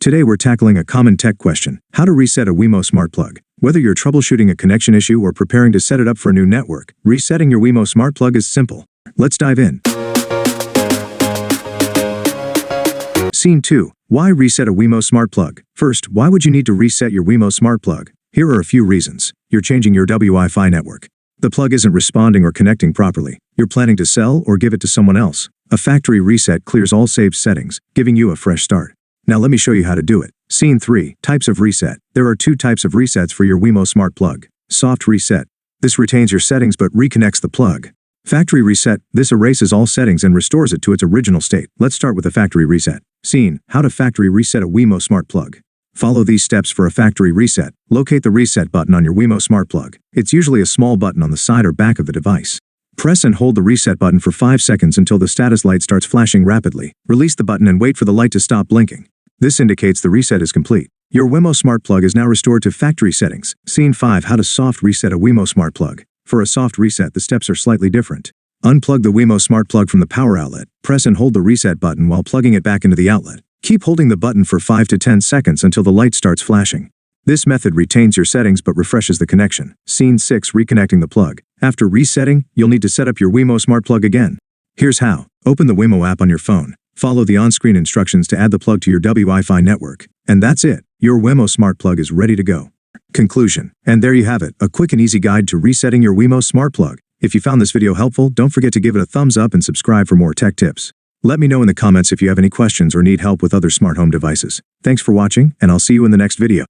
Today we're tackling a common tech question: how to reset a Wemo Smart Plug. Whether you're troubleshooting a connection issue or preparing to set it up for a new network, resetting your Wemo Smart Plug is simple. Let's dive in. Scene 2. Why reset a Wemo Smart Plug? First, why would you need to reset your Wemo Smart Plug? Here are a few reasons. You're changing your Wi-Fi network. The plug isn't responding or connecting properly. You're planning to sell or give it to someone else. A factory reset clears all saved settings, giving you a fresh start. Now let me show you how to do it. Scene 3. Types of reset. There are two types of resets for your Wemo Smart Plug. Soft reset. This retains your settings but reconnects the plug. Factory reset. This erases all settings and restores it to its original state. Let's start with a factory reset. Scene: how to factory reset a Wemo Smart Plug. Follow these steps for a factory reset. Locate the reset button on your Wemo Smart Plug. It's usually a small button on the side or back of the device. Press and hold the reset button for 5 seconds until the status light starts flashing rapidly. Release the button and wait for the light to stop blinking. This indicates the reset is complete. Your Wemo Smart Plug is now restored to factory settings. Scene 5. How to soft reset a Wemo Smart Plug. For a soft reset, the steps are slightly different. Unplug the Wemo Smart Plug from the power outlet. Press and hold the reset button while plugging it back into the outlet. Keep holding the button for 5 to 10 seconds until the light starts flashing. This method retains your settings but refreshes the connection. Scene 6. Reconnecting the plug. After resetting, you'll need to set up your Wemo Smart Plug again. Here's how. Open the Wemo app on your phone. Follow the on-screen instructions to add the plug to your Wi-Fi network. And that's it. Your Wemo Smart Plug is ready to go. Conclusion. And there you have it, a quick and easy guide to resetting your Wemo Smart Plug. If you found this video helpful, don't forget to give it a thumbs up and subscribe for more tech tips. Let me know in the comments if you have any questions or need help with other smart home devices. Thanks for watching, and I'll see you in the next video.